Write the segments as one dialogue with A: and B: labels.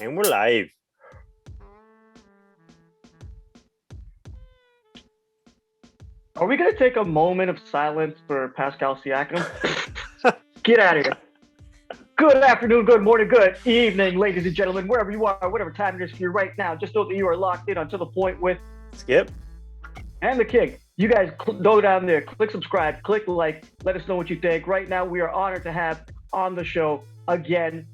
A: And we're live.
B: Are we going to take a moment of silence for Pascal Siakam? Get out of here. Good afternoon, good morning, good evening, ladies and gentlemen, wherever you are, whatever time it is for you right now. Just know that you are locked in onto the point with
A: Skip
B: and the King. You guys go down there, click subscribe, click like, let us know what you think. Right now, we are honored to have on the show again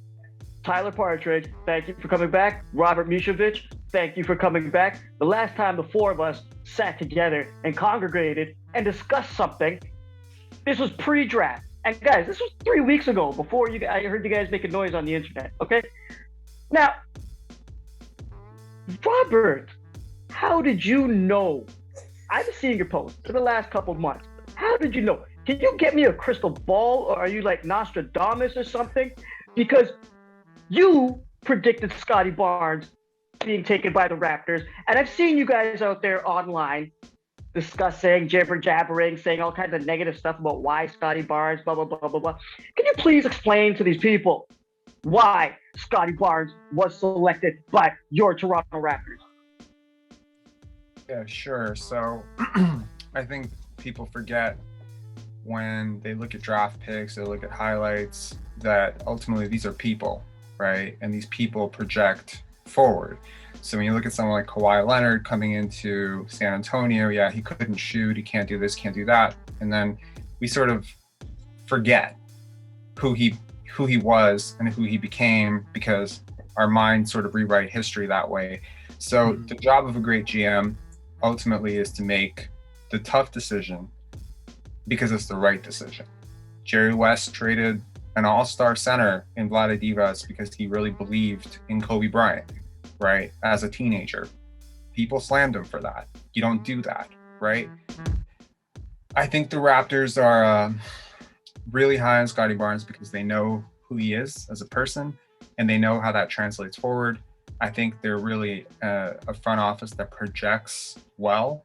B: Tyler Partridge. Thank you for coming back. Robert Misovic, thank you for coming back. The last time the four of us sat together and congregated and discussed something, this was pre-draft. And guys, this was 3 weeks ago before I heard you guys making noise on the internet, okay? Now, Robert, how did you know? I've been seeing your posts for the last couple of months. How did you know? Can you get me a crystal ball, or are you like Nostradamus or something? Because you predicted Scottie Barnes being taken by the Raptors, and I've seen you guys out there online discussing, jibber-jabbering, saying all kinds of negative stuff about why Scottie Barnes, blah, blah, blah, blah, blah. Can you please explain to these people why Scottie Barnes was selected by your Toronto Raptors?
C: Yeah, sure. So I think people forget when they look at draft picks, they look at highlights, that ultimately these are people, right? And these people project forward. So when you look at someone like Kawhi Leonard coming into San Antonio, yeah, he couldn't shoot, he can't do this, can't do that. And then we sort of forget who he was and who he became because our minds sort of rewrite history that way. So the job of a great GM ultimately is to make the tough decision because it's the right decision. Jerry West traded an all-star center in Vlade Divac because he really believed in Kobe Bryant, right? As a teenager. People slammed him for that. You don't do that, right? I think the Raptors are really high on Scottie Barnes because they know who he is as a person and they know how that translates forward. I think they're really a front office that projects well.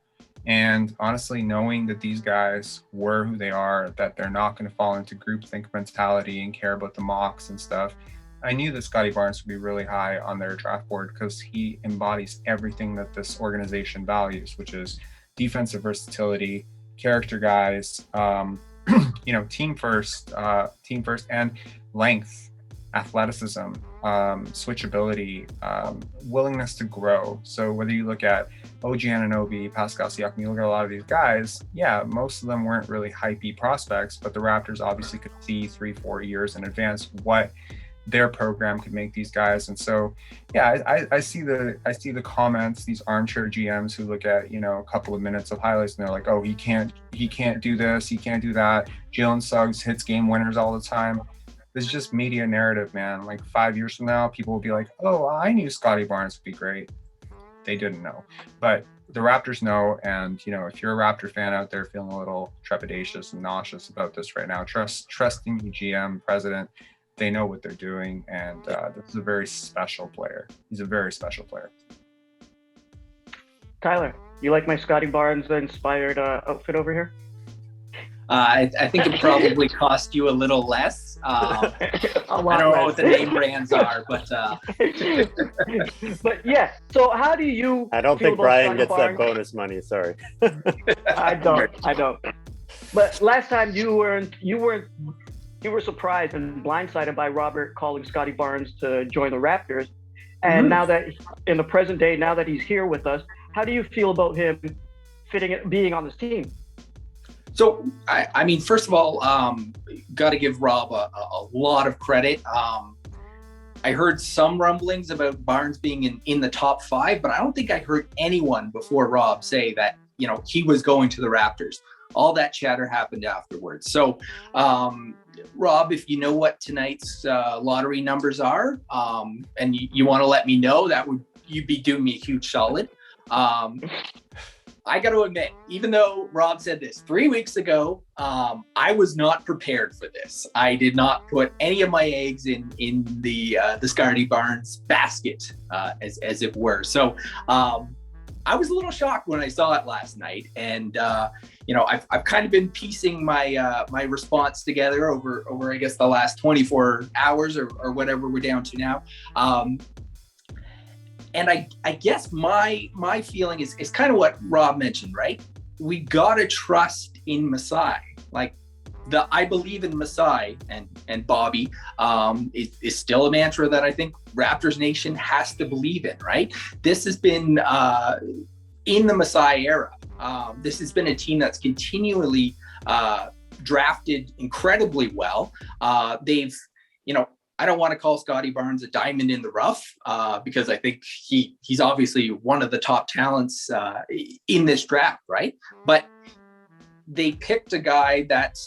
C: And honestly, knowing that these guys were who they are, that they're not going to fall into groupthink mentality and care about the mocks and stuff, I knew that Scottie Barnes would be really high on their draft board because he embodies everything that this organization values, which is defensive versatility, character guys, team first, and length, athleticism, switchability, willingness to grow. So whether you look at OG Anunoby, Pascal Siakam, you look at a lot of these guys, yeah, most of them weren't really hypey prospects, but the Raptors obviously could see 3-4 years in advance what their program could make these guys. And so, yeah, I see the comments, these armchair GMs who look at, a couple of minutes of highlights and they're like, oh, he can't do this, he can't do that. Jalen Suggs hits game winners all the time. This is just media narrative, man. Like 5 years from now, people will be like, oh, I knew Scottie Barnes would be great. They didn't know. But the Raptors know, and if you're a Raptor fan out there feeling a little trepidatious and nauseous about this right now, trusting the GM, president, they know what they're doing, and this is a very special player. He's a very special player.
B: Tyler, you like my Scottie Barnes inspired outfit over here?
D: I think it probably cost you a little less. I don't know what the name brands are, but
B: but yeah. So how do you?
A: I don't think Brian gets that bonus money. Sorry.
B: I don't. But last time you were surprised and blindsided by Robert calling Scottie Barnes to join the Raptors, and now that in the present day, now that he's here with us, how do you feel about him being on this team?
D: So, I mean, first of all, got to give Rob a lot of credit. I heard some rumblings about Barnes being in the top 5, but I don't think I heard anyone before Rob say that, he was going to the Raptors. All that chatter happened afterwards. So, Rob, if you know what tonight's lottery numbers are, and you want to let me know, you'd be doing me a huge solid. I got to admit, even though Rob said this 3 weeks ago, I was not prepared for this. I did not put any of my eggs in the Scottie Barnes basket, as it were. So I was a little shocked when I saw it last night, and I've kind of been piecing my response together over I guess the last 24 hours or whatever we're down to now. And I guess my feeling is kind of what Rob mentioned, right? We gotta trust in Masai. Like I believe in Masai and Bobby is still a mantra that I think Raptors Nation has to believe in, right? This has been in the Masai era. This has been a team that's continually drafted incredibly well. They've, I don't want to call Scottie Barnes a diamond in the rough because I think he's obviously one of the top talents in this draft, right? But they picked a guy that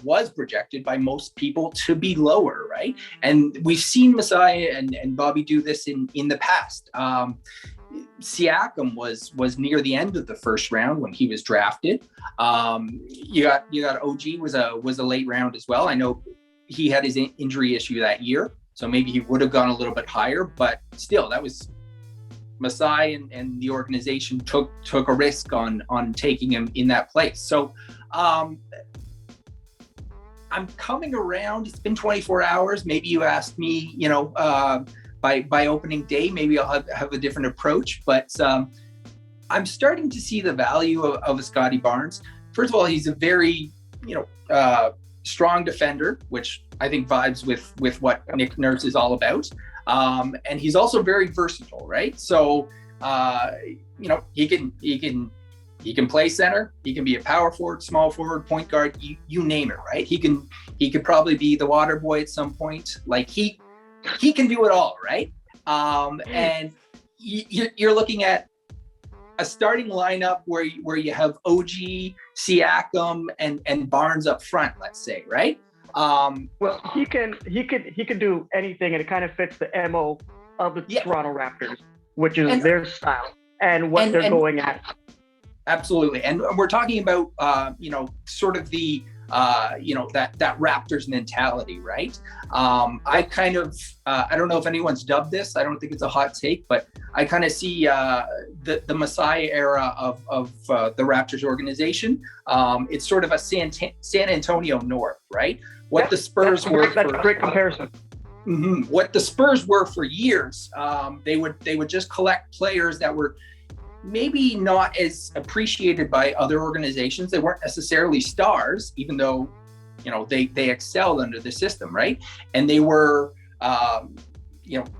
D: was projected by most people to be lower, right? And we've seen Masai and Bobby do this in the past. Siakam was near the end of the first round when he was drafted. You got OG was a late round as well. I know he had his injury issue that year, so maybe he would have gone a little bit higher, but still, that was Masai and the organization took a risk on taking him in that place. So I'm coming around. It's been 24 hours. Maybe you asked me, by opening day, maybe I'll have a different approach, but I'm starting to see the value of a Scottie Barnes. First of all, he's a very, strong defender, which I think vibes with what Nick Nurse is all about. And he's also very versatile, right? So, he can play center. He can be a power forward, small forward, point guard, you name it, right? He could probably be the water boy at some point. Like he can do it all, right? And you're looking at a starting lineup where you have OG, Siakam, and Barnes up front, let's say, right?
B: Well, he can do anything, and it kind of fits the MO of the Toronto Raptors, which is their style and what they're going at.
D: Absolutely, and we're talking about sort of the that Raptors mentality, right? I kind of I don't know if anyone's dubbed this. I don't think it's a hot take, but I kind of see the Masai era of the Raptors organization. It's sort of a San Antonio North, right? What the Spurs were.
B: That's a great comparison.
D: Mm-hmm. What the Spurs were for years. They would just collect players that were maybe not as appreciated by other organizations. They weren't necessarily stars, even though, they excelled under the system, right? And they were,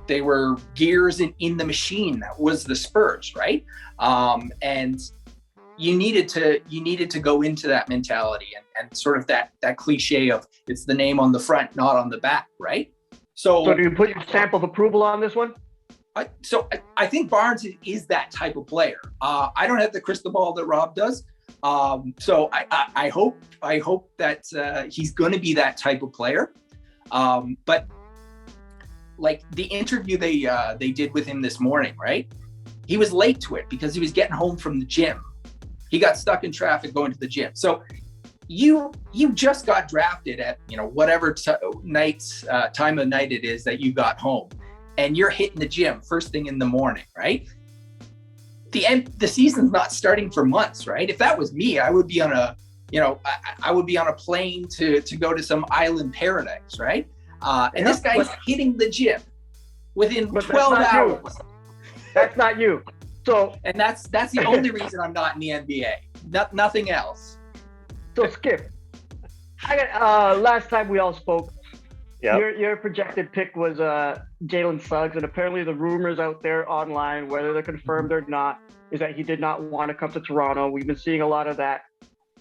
D: they were gears in the machine that was the Spurs, right? And you needed to go into that mentality and sort of that cliche of it's the name on the front, not on the back, right? So
B: do you put your stamp of approval on this one?
D: I think Barnes is that type of player. I don't have the crystal ball that Rob does. So I hope that he's going to be that type of player. But like the interview they did with him this morning, right? He was late to it because he was getting home from the gym. He got stuck in traffic going to the gym. So you just got drafted at whatever time of night it is that you got home. And you're hitting the gym first thing in the morning, right? The season's not starting for months, right? If that was me, I would be on I would be on a plane to go to some island paradise, right? And this guy's hitting the gym within 12 hours.
B: That's not you. So,
D: and that's the only reason I'm not in the NBA. Nothing else.
B: So Skip, I got last time we all spoke.
A: Yep.
B: Your projected pick was Jalen Suggs, and apparently the rumors out there online, whether they're confirmed or not, is that he did not want to come to Toronto. We've been seeing a lot of that.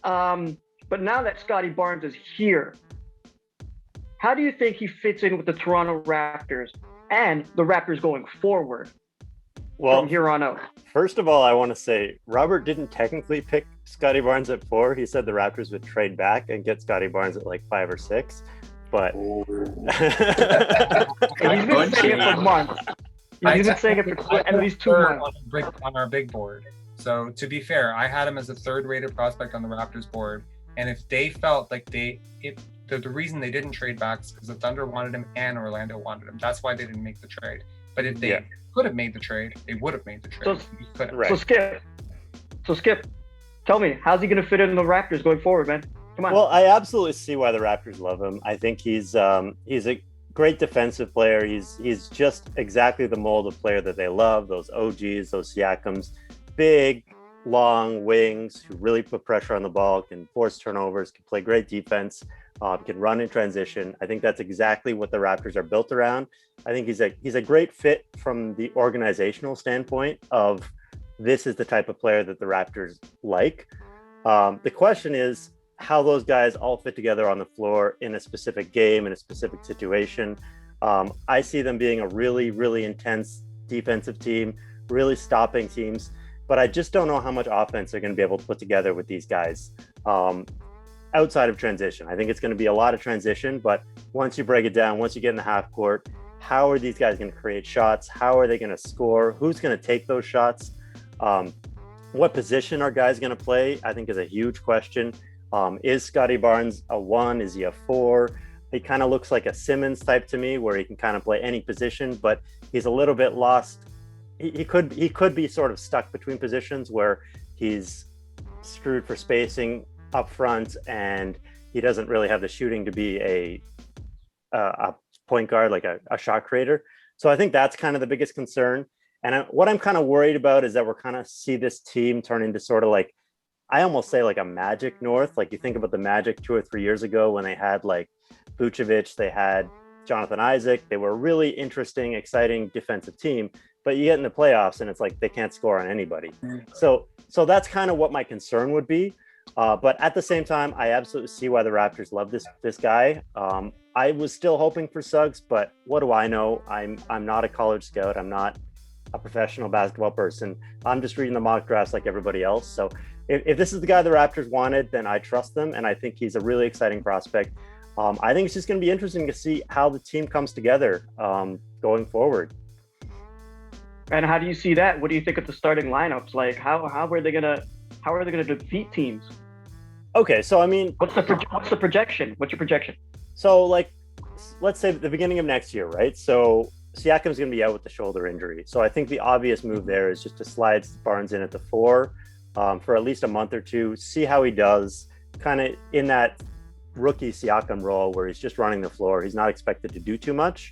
B: But now that Scottie Barnes is here, how do you think he fits in with the Toronto Raptors and the Raptors going forward from here on out?
A: First of all, I want to say Robert didn't technically pick Scottie Barnes at 4. He said the Raptors would trade back and get Scottie Barnes at like 5 or 6. But
B: he's been saying it for months. He's been saying it for at least 2 months.
C: On our big board. So to be fair, I had him as a third-rated prospect on the Raptors board. And if they felt like the reason they didn't trade back is because the Thunder wanted him and Orlando wanted him. That's why they didn't make the trade. But if they could have made the trade, they would have made the trade.
B: So Skip, tell me, how's he going to fit in the Raptors going forward, man? Come on.
A: Well, I absolutely see why the Raptors love him. I think he's a great defensive player. He's just exactly the mold of player that they love. Those OGs, those Siakams, big, long wings who really put pressure on the ball, can force turnovers, can play great defense, can run in transition. I think that's exactly what the Raptors are built around. I think he's a great fit from the organizational standpoint of this is the type of player that the Raptors like. The question is how those guys all fit together on the floor in a specific game, in a specific situation. I see them being a really, really intense defensive team, really stopping teams, but I just don't know how much offense they're going to be able to put together with these guys outside of transition. I think it's going to be a lot of transition, but once you break it down, once you get in the half court, how are these guys going to create shots? How are they going to score? Who's going to take those shots? What position are guys going to play? I think is a huge question. Is Scottie Barnes a 1? Is he a 4? He kind of looks like a Simmons type to me, where he can kind of play any position, but he's a little bit lost. He could be sort of stuck between positions where he's screwed for spacing up front, and he doesn't really have the shooting to be a point guard, like a shot creator. So I think that's kind of the biggest concern. And what I'm kind of worried about is that we're kind of see this team turn into sort of like, I almost say like a Magic North. Like you think about the Magic 2 or 3 years ago when they had like Vucevic, they had Jonathan Isaac. They were a really interesting, exciting defensive team, but you get in the playoffs and it's like they can't score on anybody. So that's kind of what my concern would be. But at the same time, I absolutely see why the Raptors love this guy. I was still hoping for Suggs, but what do I know? I'm not a college scout. I'm not a professional basketball person. I'm just reading the mock drafts like everybody else. So if this is the guy the Raptors wanted, then I trust them, and I think he's a really exciting prospect. I think it's just going to be interesting to see how the team comes together going forward.
B: And how do you see that? What do you think of the starting lineups? Like, how are they gonna defeat teams?
A: Okay, so I mean,
B: what's the projection? What's your projection?
A: So like, let's say the beginning of next year, right? So Siakam's going to be out with the shoulder injury. So I think the obvious move there is just to slide Barnes in at the 4 for at least a month or two, see how he does, kind of in that rookie Siakam role where he's just running the floor. He's not expected to do too much.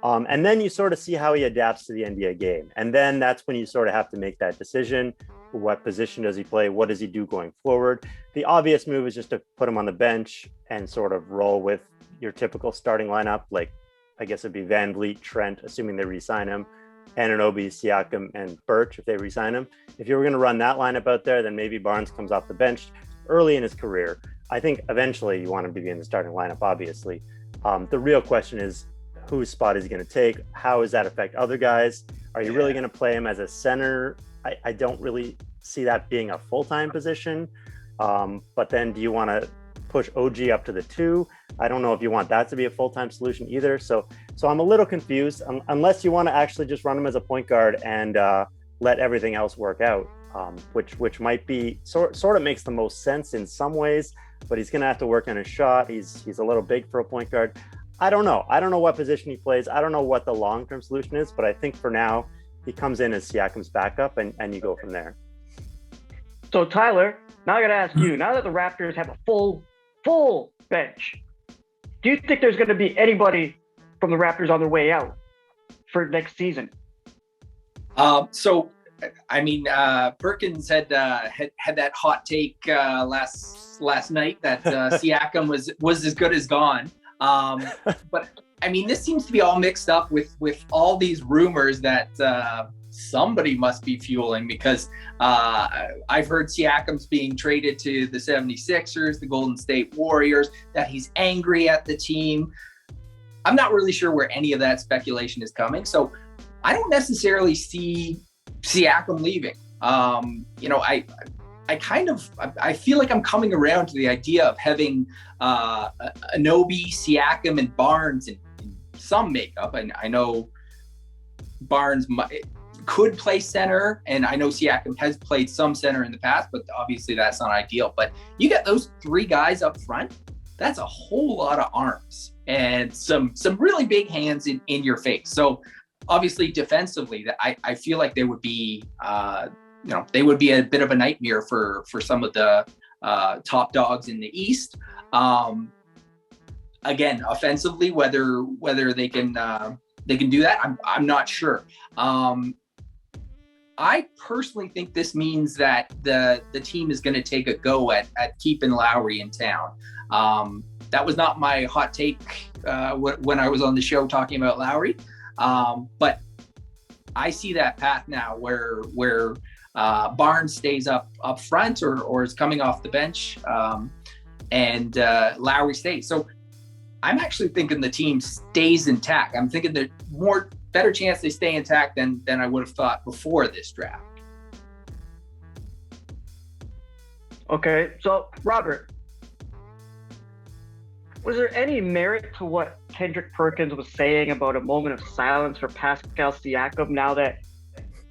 A: And then you sort of see how he adapts to the NBA game. And then that's when you sort of have to make that decision. What position does he play? What does he do going forward? The obvious move is just to put him on the bench and sort of roll with your typical starting lineup. Like, I guess it'd be Van Vliet, Trent, assuming they re-sign him, Anunoby, Siakam, and Birch if they re-sign him. If you were going to run that lineup out there, then maybe Barnes comes off the bench early in his career. I think eventually you want him to be in the starting lineup, obviously. The real question is, whose spot is he going to take? How does that affect other guys? Are you really going to play him as a center? I don't really see that being a full-time position. But then do you want to push OG up to the 2? I don't know if you want that to be a full-time solution either. So I'm a little confused, unless you want to actually just run him as a point guard and let everything else work out, which might be sort of makes the most sense in some ways, but he's going to have to work on his shot. He's a little big for a point guard. I don't know. I don't know what position he plays. I don't know what the long-term solution is, but I think for now he comes in as Siakam's backup and you go from there.
B: So Tyler, now I got to ask you, now that the Raptors have a full bench, do you think there's going to be anybody from the Raptors on their way out for next season?
D: So, I mean, Perkins had that hot take last night that Siakam was as good as gone. But I mean, this seems to be all mixed up with all these rumors that somebody must be fueling, because I've heard Siakam's being traded to the 76ers, the Golden State Warriors, that he's angry at the team. I'm not really sure where any of that speculation is coming. So I don't necessarily see Siakam leaving. I feel like I'm coming around to the idea of having Anunoby, Siakam, and Barnes in some makeup. And I know Barnes could play center, and I know Siakam has played some center in the past, but obviously that's not ideal. But you get those 3 guys up front, that's a whole lot of arms and some really big hands in your face. So obviously defensively, that I feel like they would be they would be a bit of a nightmare for some of the top dogs in the East. again, offensively, whether they can do that, I'm not sure. I personally think this means that the team is going to take a go at keeping Lowry in town. That was not my hot take when I was on the show talking about Lowry, but I see that path now where Barnes stays up front or is coming off the bench, and Lowry stays. So I'm actually thinking the team stays intact. I'm thinking that better chance they stay intact than I would have thought before this draft.
B: Okay, so Robert, was there any merit to what Kendrick Perkins was saying about a moment of silence for Pascal Siakam now that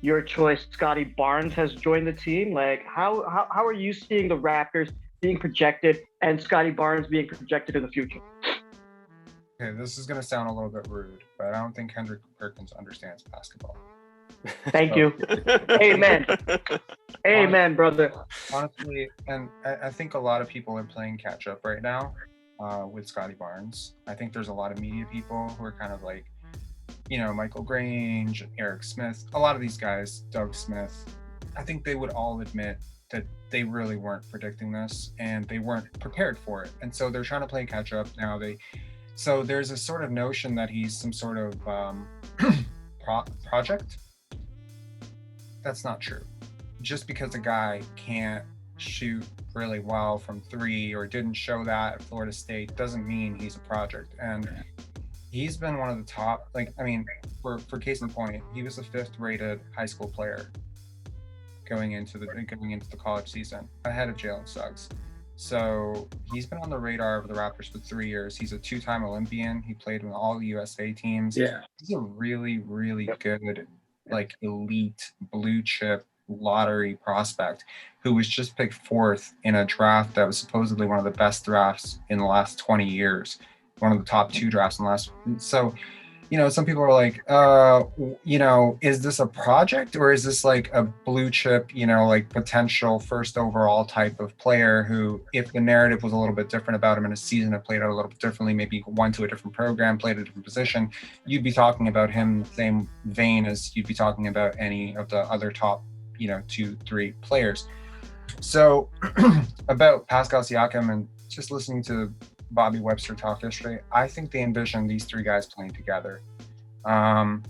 B: your choice, Scottie Barnes, has joined the team? Like, how are you seeing the Raptors being projected and Scottie Barnes being projected in the future?
C: Okay, this is going to sound a little bit rude, but I don't think Kendrick Perkins understands basketball.
B: Thank you. Amen. Amen, brother.
C: Honestly, and I think a lot of people are playing catch up right now with Scottie Barnes. I think there's a lot of media people who are kind of like, Michael Grange, Eric Smith, a lot of these guys, Doug Smith. I think they would all admit that they really weren't predicting this and they weren't prepared for it. And so they're trying to play catch up now. So there's a sort of notion that he's some sort of project. That's not true. Just because a guy can't shoot really well from three or didn't show that at Florida State doesn't mean he's a project. And he's been one of the top, for case in point, he was the 5th rated high school player going into the college season ahead of Jalen Suggs. So he's been on the radar of the Raptors for 3 years. He's a 2-time Olympian. He played in all the USA teams.
D: Yeah.
C: He's a really, really good, elite blue chip lottery prospect who was just picked 4th in a draft that was supposedly one of the best drafts in the last 20 years. One of the top 2 drafts in the last. So, some people are like, is this a project or is this like a blue chip, potential first overall type of player who, if the narrative was a little bit different about him in a season, had played out a little bit differently, maybe went to a different program, played a different position, you'd be talking about him in the same vein as you'd be talking about any of the other top, 2-3 players. So about Pascal Siakam and just listening to Bobby Webster talk yesterday, I think they envision these 3 guys playing together. And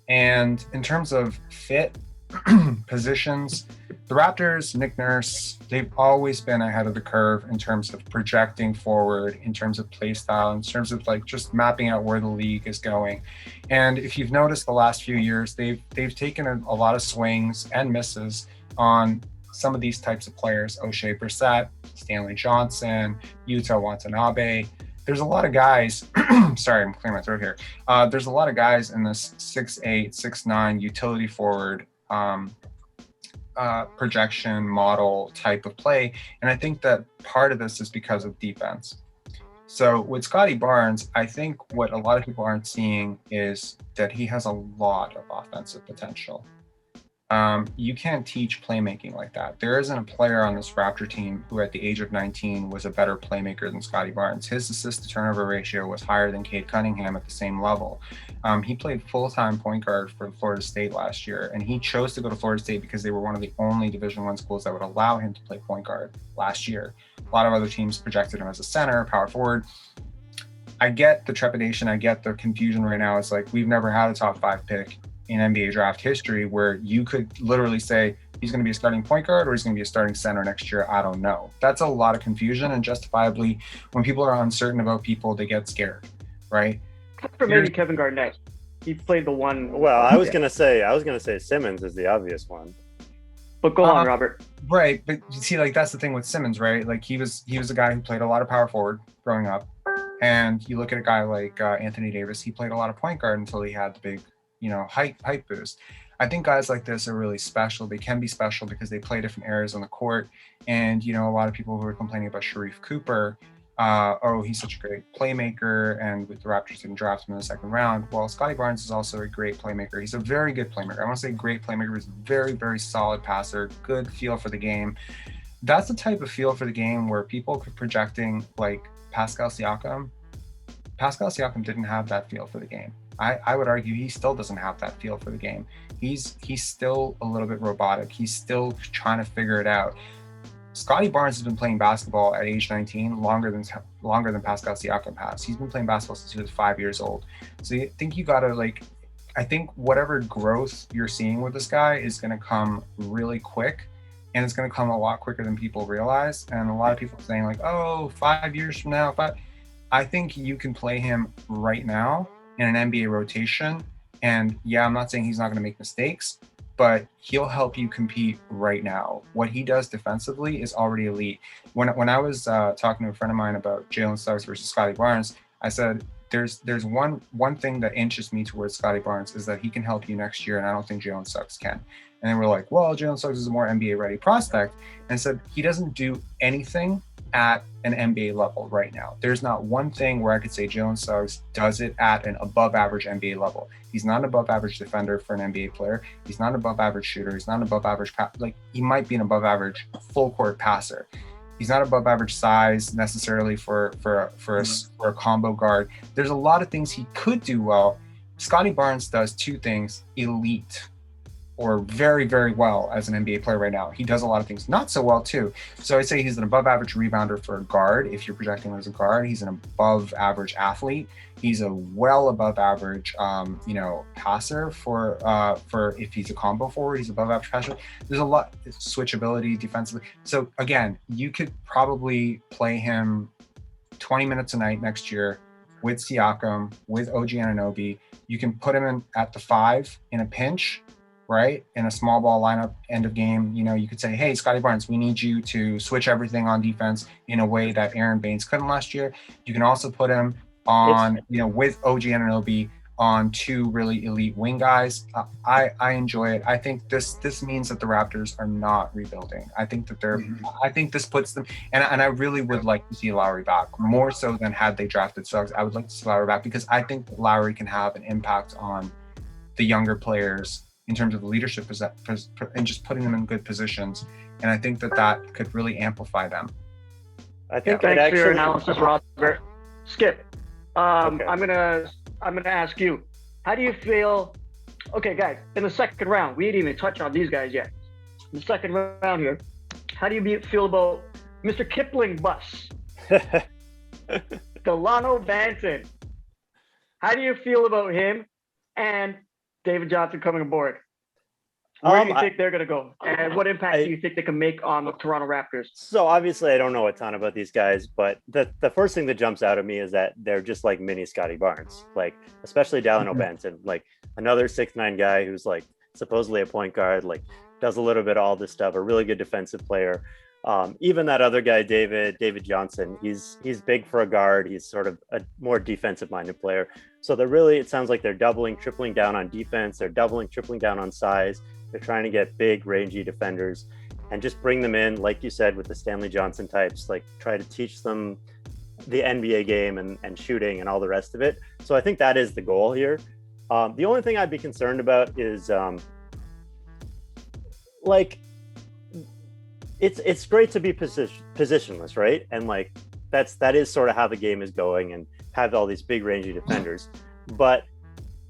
C: in terms of fit, positions, the Raptors, Nick Nurse, they've always been ahead of the curve in terms of projecting forward, in terms of play style, in terms of just mapping out where the league is going. And if you've noticed the last few years, they've taken a lot of swings and misses on some of these types of players: O'Shea Brissett, Stanley Johnson, Yuta Watanabe. There's a lot of guys, sorry, I'm clearing my throat here. There's a lot of guys in this 6'8", 6'9", utility forward projection model type of play. And I think that part of this is because of defense. So with Scottie Barnes, I think what a lot of people aren't seeing is that he has a lot of offensive potential. You can't teach playmaking like that. There isn't a player on this Raptor team who at the age of 19 was a better playmaker than Scottie Barnes. His assist to turnover ratio was higher than Cade Cunningham at the same level. He played full-time point guard for Florida State last year, and he chose to go to Florida State because they were one of the only Division I schools that would allow him to play point guard last year. A lot of other teams projected him as a center, power forward. I get the trepidation. I get the confusion right now. It's like, we've never had a top 5 pick in NBA draft history where you could literally say he's going to be a starting point guard or he's going to be a starting center next year. I don't know. That's a lot of confusion, and justifiably, when people are uncertain about people, they get scared, right?
B: For maybe Kevin Garnett. He played the one.
A: Well, I was gonna say Simmons is the obvious one.
B: But go on, Robert.
C: Right, but you see, that's the thing with Simmons, right? He was a guy who played a lot of power forward growing up, and you look at a guy like Anthony Davis. He played a lot of point guard until he had the big height boost. I think guys like this are really special. They can be special because they play different areas on the court. And, a lot of people who are complaining about Sharif Cooper, he's such a great playmaker, and with the Raptors didn't draft him in the 2nd round. Well, Scottie Barnes is also a great playmaker. He's a very good playmaker. I want to say great playmaker. He's a very, very solid passer, good feel for the game. That's the type of feel for the game where people could projecting like Pascal Siakam Pascal Siakam didn't have that feel for the game. I would argue he still doesn't have that feel for the game. He's still a little bit robotic. He's still trying to figure it out. Scottie Barnes has been playing basketball at age 19 longer than Pascal Siakam has. He's been playing basketball since he was 5 years old. So I think you gotta I think whatever growth you're seeing with this guy is gonna come really quick, and it's gonna come a lot quicker than people realize. And a lot of people are saying like, oh, 5 years from now, I think you can play him right now in an NBA rotation. And yeah, I'm not saying he's not going to make mistakes, but he'll help you compete right now. What he does defensively is already elite. When I was talking to a friend of mine about Jalen Suggs versus Scottie Barnes, I said, there's one thing that inches me towards Scottie Barnes is that he can help you next year, and I don't think Jalen Suggs can. And then we're like, well, Jalen Suggs is a more NBA ready prospect. And I said, he doesn't do anything at an NBA level right now. There's not one thing where I could say Jalen Suggs does it at an above average NBA level. He's not an above average defender for an NBA player. He's not an above average shooter. He's not an above average he might be an above average full court passer. He's not above average size necessarily for a combo guard. There's a lot of things he could do well. Scottie Barnes does two things elite or very, very well as an NBA player right now. He does a lot of things not so well too. So I'd say he's an above average rebounder for a guard. If you're projecting him as a guard, he's an above average athlete. He's a well above average, passer for if he's a combo forward, he's above average passer. There's a lot switchability defensively. So again, you could probably play him 20 minutes a night next year with Siakam, with OG Anunoby. You can put him in at the 5 in a pinch, right? In a small ball lineup, end of game, you could say, hey, Scottie Barnes, we need you to switch everything on defense in a way that Aaron Baines couldn't last year. You can also put him on, with OG Anunoby on 2 really elite wing guys. I enjoy it. I think this means that the Raptors are not rebuilding. I think that I think this puts them, and I really would like to see Lowry back, more so than had they drafted Suggs. I would like to see Lowry back because I think that Lowry can have an impact on the younger players in terms of leadership and just putting them in good positions. And I think that could really amplify them.
A: I think
B: thanks for your analysis, Robert. Skip. Okay. I'm gonna ask you, how do you feel? Okay, guys, in the second round, we didn't even touch on these guys yet. In the second round here, how do you feel about Mr. Kipling Bus? Delano Banton. How do you feel about him and David Johnson coming aboard? Where do you think they're going to go? And what impact do you think they can make on the Toronto Raptors?
A: So obviously I don't know a ton about these guys, but the first thing that jumps out at me is that they're just like mini Scottie Barnes, like especially Delano Banton, like another 6'9" guy who's like supposedly a point guard, like does a little bit of all this stuff, a really good defensive player. Even that other guy, David Johnson, he's big for a guard. He's sort of a more defensive minded player. So it sounds like they're doubling, tripling down on defense. They're doubling, tripling down on size. They're trying to get big, rangy defenders and just bring them in, like you said, with the Stanley Johnson types, like try to teach them the NBA game and shooting and all the rest of it. So I think that is the goal here. The only thing I'd be concerned about is it's great to be positionless, right? And like that is sort of how the game is going and have all these big rangy defenders. But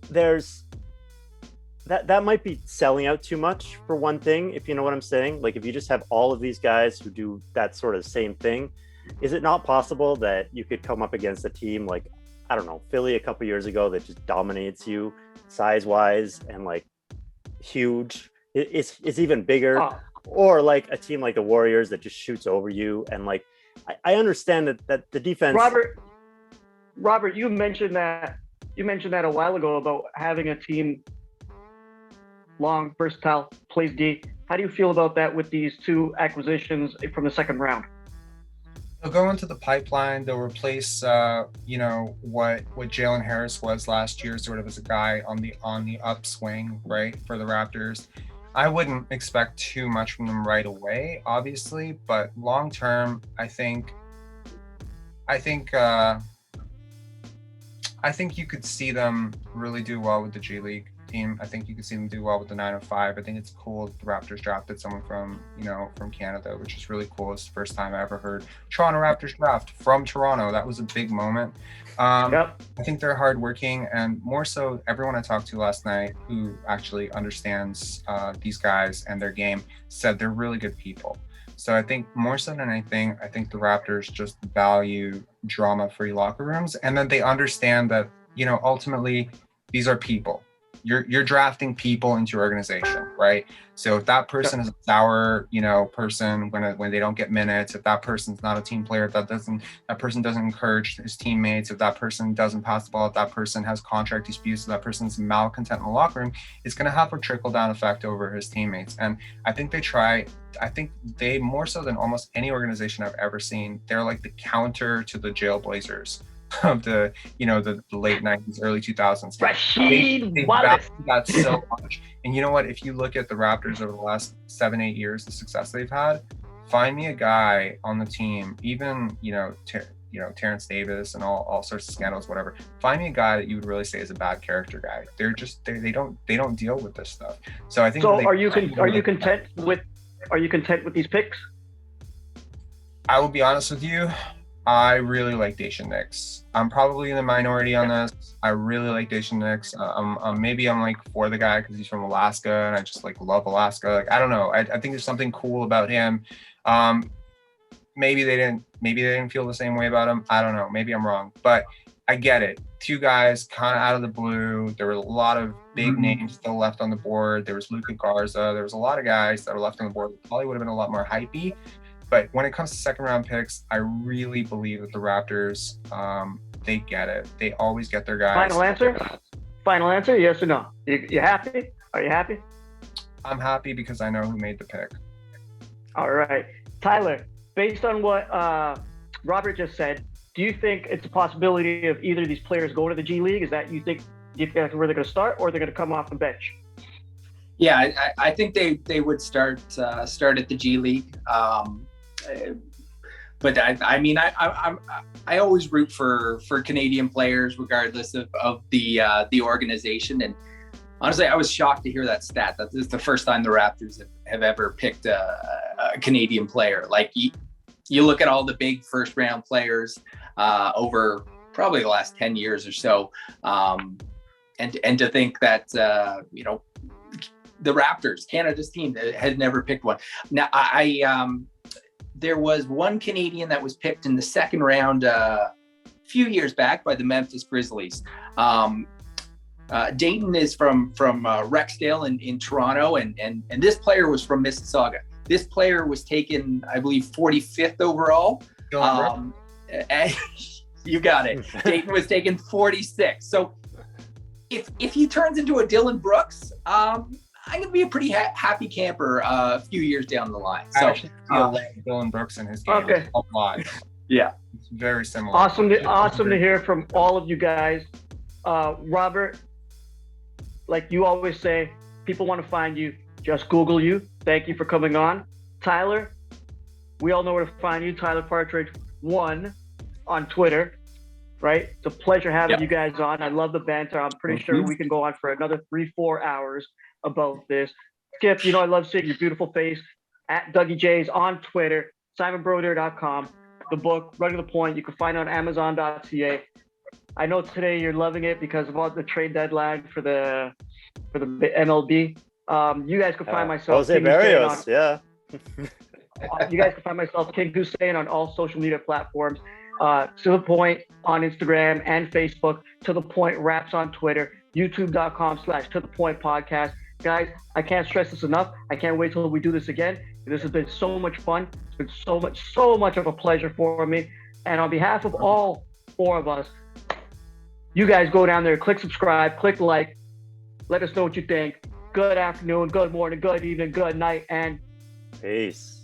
A: there's that might be selling out too much for one thing, if you know what I'm saying. Like if you just have all of these guys who do that sort of same thing, is it not possible that you could come up against a team like, I don't know, Philly a couple years ago that just dominates you size wise and like huge? It's even bigger. Oh. Or like a team like the Warriors that just shoots over you. And like, I understand that the defense.
B: Robert, you mentioned that a while ago about having a team long, versatile, plays D. How do you feel about that with these 2 acquisitions from the second round?
C: They'll go into the pipeline. They'll replace, what Jalen Harris was last year, sort of as a guy on the upswing, right, for the Raptors. I wouldn't expect too much from them right away, obviously, but long term, I think you could see them really do well with the G League. team. I think you could see them do well with the 905. I think it's cool that the Raptors drafted someone from Canada, which is really cool. It's the first time I ever heard Toronto Raptors draft from Toronto. That was a big moment. I think they're hardworking, and more so, everyone I talked to last night who actually understands these guys and their game said they're really good people. So I think more so than anything, I think the Raptors just value drama-free locker rooms, and then they understand that, ultimately these are people. You're drafting people into your organization, right? So if that person is a sour, person when they don't get minutes, if that person's not a team player, if that person doesn't encourage his teammates, if that person doesn't pass the ball, if that person has contract disputes, if that person's malcontent in the locker room, it's going to have a trickle-down effect over his teammates. And I think they more so than almost any organization I've ever seen, they're like the counter to the Jailblazers of the late 90s, early 2000s.
B: Rashid
C: Wallace. That so much. And you know what? If you look at the Raptors over the last 7-8 years, the success they've had, find me a guy on the team, even Terrence Davis and all sorts of scandals, whatever. Find me a guy that you would really say is a bad character guy. They're just they don't deal with this stuff. So I think.
B: So are you content with these picks? I
C: will be honest with you. I really like Daishen Nix. I'm probably in the minority on this. I really like Daishen Nix. Maybe I'm like for the guy because he's from Alaska and I just like love Alaska. Like, I don't know. I think there's something cool about him. Maybe they didn't feel the same way about him. I don't know. Maybe I'm wrong, but I get it. 2 guys kind of out of the blue. There were a lot of big names still left on the board. There was Luka Garza. There was a lot of guys that were left on the board. Probably would have been a lot more hypey. But when it comes to second round picks, I really believe that the Raptors, they get it. They always get their guys.
B: Final answer, yes or no? You happy? Are you happy?
C: I'm happy because I know who made the pick.
B: All right. Tyler, based on what Robert just said, do you think it's a possibility of either of these players going to the G League? Is that you think that's where they're going to start, or they're going to come off the bench?
D: Yeah, I think they would start at the G League. But I always root for Canadian players regardless of the organization. And honestly, I was shocked to hear that stat. That this is the first time the Raptors have ever picked a Canadian player. Like you look at all the big first round players over probably the last 10 years or so, and to think that the Raptors, Canada's team, had never picked one. Now there was one Canadian that was picked in the second round a few years back by the Memphis Grizzlies. Dayton is from Rexdale in Toronto, and this player was from Mississauga. This player was taken, I believe, 45th overall. You got it. Dayton was taken 46th. So if he turns into a Dylan Brooks, I'm going to be a pretty happy camper a few years down the line. So,
C: I actually feel like Dylan Brooks in his game a lot.
D: Yeah.
C: It's very similar.
B: Awesome to hear from all of you guys. Robert, like you always say, people want to find you, just Google you. Thank you for coming on. Tyler, we all know where to find you. Tyler Partridge 1 on Twitter, right? It's a pleasure having you guys on. I love the banter. I'm pretty sure we can go on for another 3-4 hours about this. Skip, I love seeing your beautiful face at Dougie J's on Twitter, SimonBroder.com. The book, Running the Point, you can find it on Amazon.ca. I know today you're loving it because of all the trade deadline for the MLB. You guys can find myself.
A: Jose Barrios, yeah.
B: You guys can find myself, King Hussein, on all social media platforms. To the Point on Instagram and Facebook. To the Point Raps on Twitter. YouTube.com/To the Point Podcast. Guys, I can't stress this enough. I can't wait till we do this again. This has been so much fun. It's been so much of a pleasure for me. And on behalf of all 4 of us, you guys go down there, click subscribe, click like, let us know what you think. Good afternoon, good morning, good evening, good night, and
A: peace.